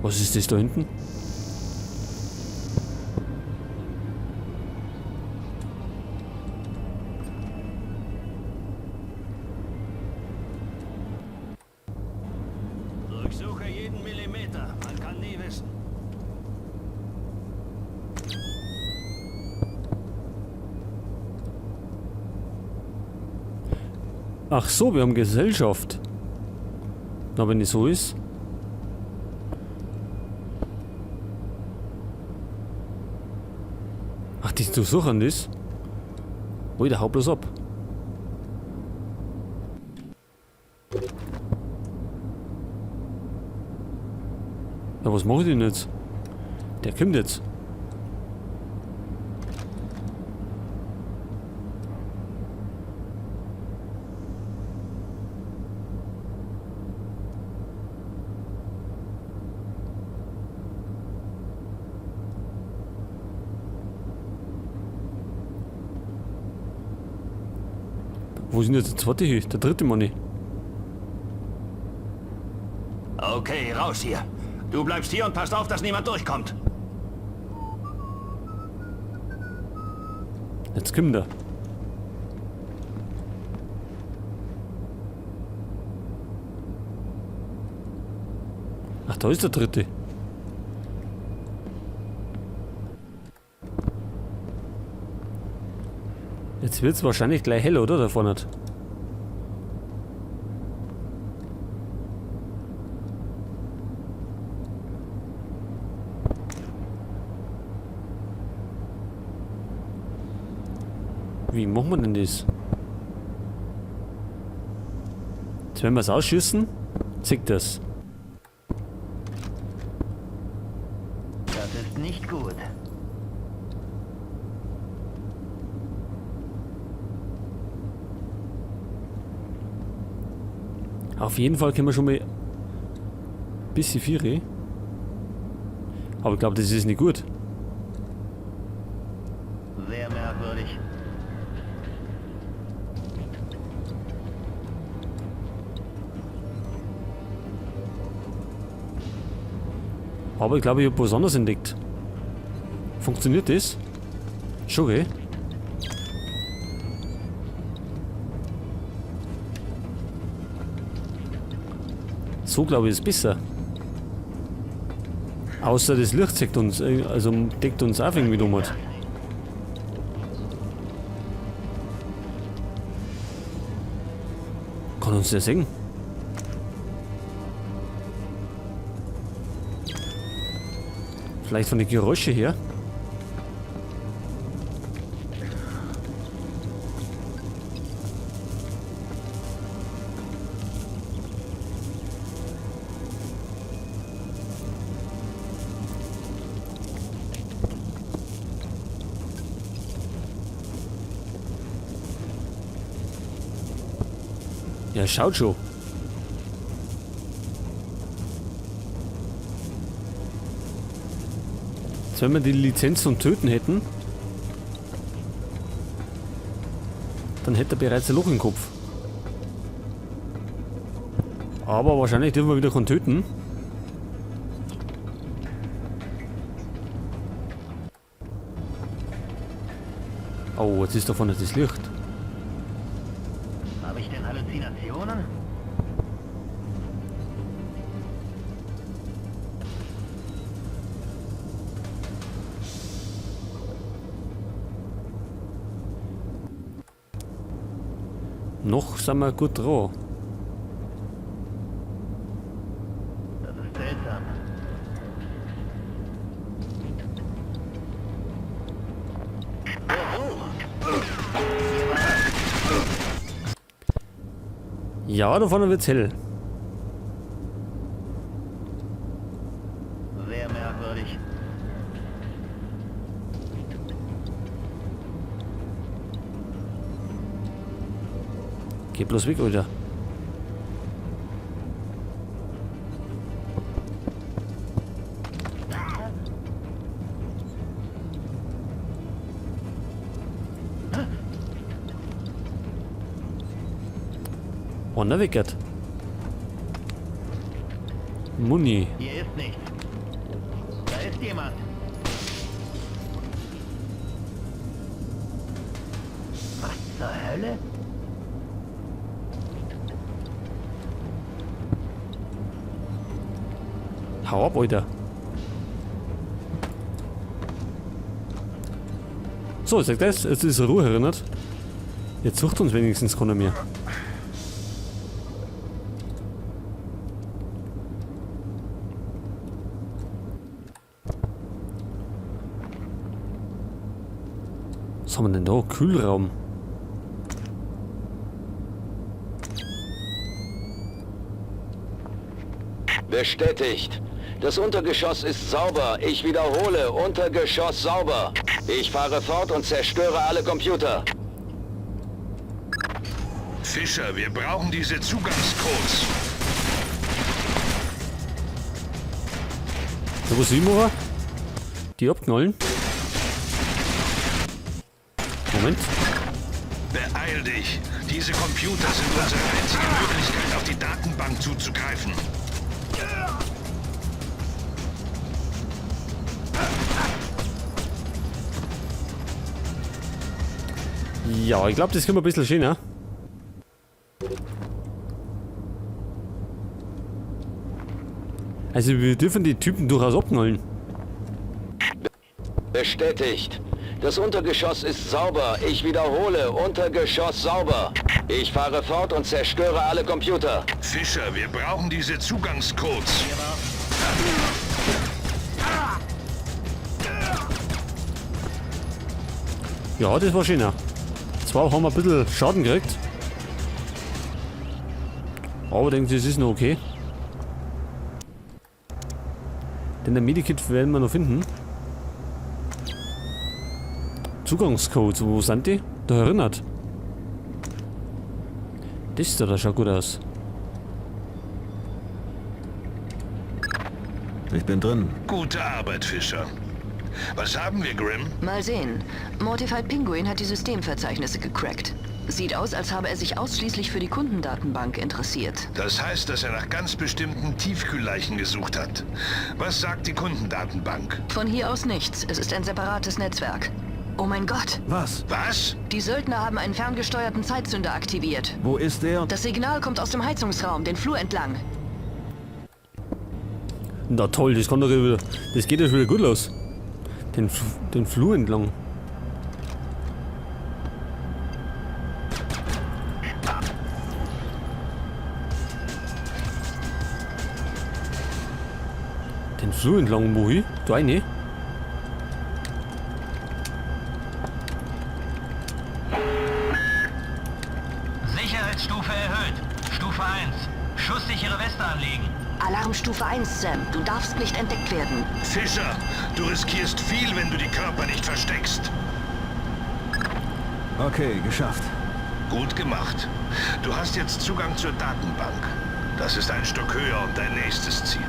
Was ist das da hinten? Durchsuche jeden Millimeter. Man kann nie wissen. Ach so, wir haben Gesellschaft. Na, wenn es so ist. Ach, die durchsuchen das? Alter, hau bloß ab. Ja, was mache ich denn jetzt? Der kommt jetzt. Wo ist denn jetzt der zweite hier? Der dritte Mann nicht. Okay, raus hier. Du bleibst hier und passt auf, dass niemand durchkommt. Jetzt kommt er. Ach, da ist der dritte. Jetzt wird es wahrscheinlich gleich hell, oder? Da vorne. Wie machen wir denn das? Jetzt, wenn wir es ausschießen, zickt das. Das ist nicht gut. Auf jeden Fall können wir schon mal ein bisschen viel. Aber ich glaube, das ist nicht gut. Sehr merkwürdig. Aber ich glaube, ich habe was anderes entdeckt. Funktioniert das? Schon, gell? So glaube ich ist besser. Außer das Licht zeigt uns, also deckt uns auch irgendwie dumm. Kann uns der sehen? Vielleicht von den Geräuschen her? Ja, schaut schon. Jetzt, wenn wir die Lizenz zum Töten hätten, dann hätte er bereits ein Loch im Kopf. Aber wahrscheinlich dürfen wir wieder keinen töten. Oh, jetzt ist da vorne das Licht. Habe ich denn Halluzinationen? Noch sind wir gut dran. Das ist seltsam. Ja, da vorne wird's hell. Sehr merkwürdig. Geh bloß weg, Alter. Oh, ne, weggert. Muni. Hier ist nichts. jemand. Was zur Hölle? Hau ab, Alter. So, sagt das, jetzt ist er Ruhe erinnert. Jetzt sucht uns wenigstens keiner mehr. Was haben wir denn da? Kühlraum. Bestätigt. Das Untergeschoss ist sauber. Ich wiederhole, Untergeschoss sauber. Ich fahre fort und zerstöre alle Computer. Fischer, wir brauchen diese Zugangscodes. So, was ich mache? Die abknallen. Moment. Beeil dich. Diese Computer sind unsere einzige Möglichkeit, auf die Datenbank zuzugreifen. Ja, ich glaube, das können wir ein bisschen schöner. Also wir dürfen die Typen durchaus abknallen. Bestätigt. Das Untergeschoss ist sauber. Ich wiederhole, Untergeschoss sauber. Ich fahre fort und zerstöre alle Computer. Fischer, wir brauchen diese Zugangscodes. Ja, das war schöner. Zwar haben wir ein bisschen Schaden gekriegt. Aber ich denke, das ist noch okay. Denn der Medikit werden wir noch finden. Zugangscodes, wo sind die? Da erinnert. Das schaut gut aus. Ich bin drin. Gute Arbeit, Fischer. Was haben wir, Grimm? Mal sehen. Mortified Pinguin hat die Systemverzeichnisse gecrackt. Sieht aus, als habe er sich ausschließlich für die Kundendatenbank interessiert. Das heißt, dass er nach ganz bestimmten Tiefkühlleichen gesucht hat. Was sagt die Kundendatenbank? Von hier aus nichts. Es ist ein separates Netzwerk. Oh mein Gott. Was? Was? Die Söldner haben einen ferngesteuerten Zeitzünder aktiviert. Wo ist der? Das Signal kommt aus dem Heizungsraum, den Flur entlang. Na toll, das kann doch wieder. Das geht ja schon wieder gut los. Den Flur entlang. Den Flur entlang, wohin? Da eine? Sicherheitsstufe erhöht. Stufe 1. Schusssichere Weste anlegen. Alarmstufe 1, Sam. Du darfst nicht entdeckt werden. Fischer, du riskierst viel, wenn du die Körper nicht versteckst. Okay, geschafft. Gut gemacht. Du hast jetzt Zugang zur Datenbank. Das ist ein Stück höher und dein nächstes Ziel.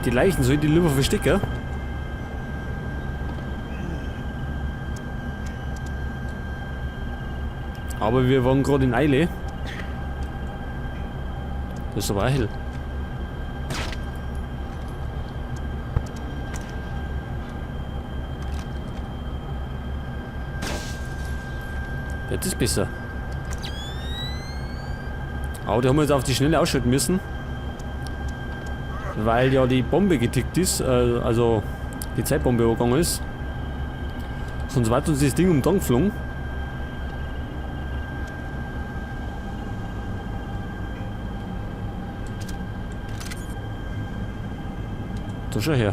Die Leichen soll ich die lieber verstecken? Aber wir waren gerade in Eile. Das ist aber auch hell. Das ist besser. Aber die haben wir jetzt auf die Schnelle ausschalten müssen. Weil ja die Bombe getickt ist, also die Zeitbombe übergegangen ist. Sonst war uns das Ding um den Tag geflogen. Da schau her.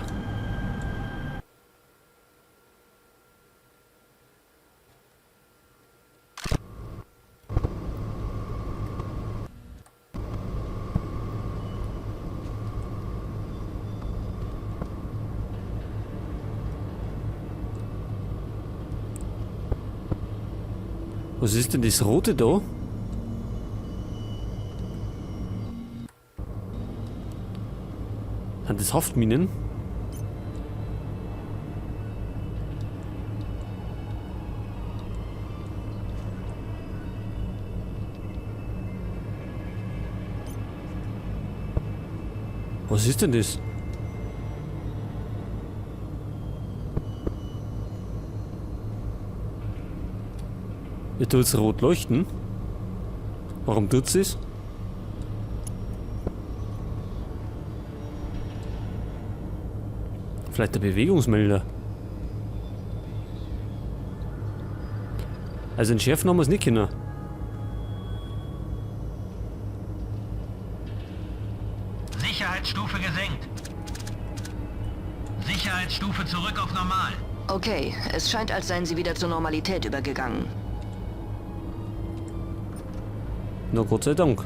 Was ist denn das Rote da? Sind das Haftminen? Was ist denn das? Ihr tut es rot leuchten. Warum tut sie es? Vielleicht der Bewegungsmelder. Also entschärfen haben wir es nicht können. Sicherheitsstufe gesenkt. Sicherheitsstufe zurück auf normal. Okay, es scheint, als seien sie wieder zur Normalität übergegangen. Na Gott sei Dank.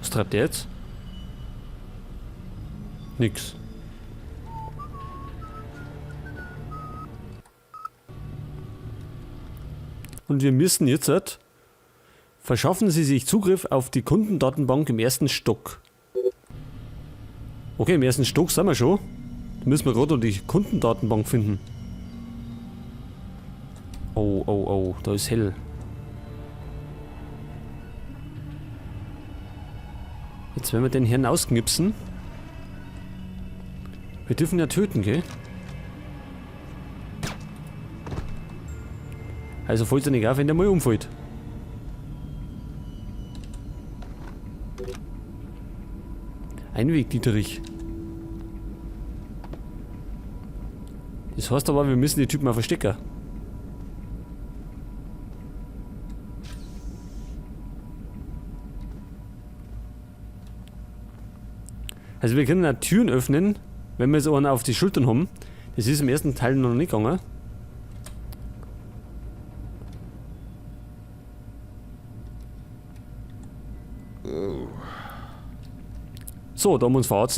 Was treibt der jetzt? Nix. Und wir müssen jetzt verschaffen Sie sich Zugriff auf die Kundendatenbank im ersten Stock. Okay, im ersten Stock sind wir schon. Da müssen wir gerade noch die Kundendatenbank finden. Oh, oh, oh, da ist hell. Jetzt werden wir den Herrn ausknipsen. Wir dürfen ja töten, gell? Also fällt es nicht auf, wenn der mal umfällt. Einweg, Dieterich. Das heißt aber, wir müssen die Typen mal verstecken. Also wir können auch Türen öffnen, wenn wir so einen auf die Schultern haben. Das ist im ersten Teil noch nicht gegangen. So, da haben wir uns verarztet.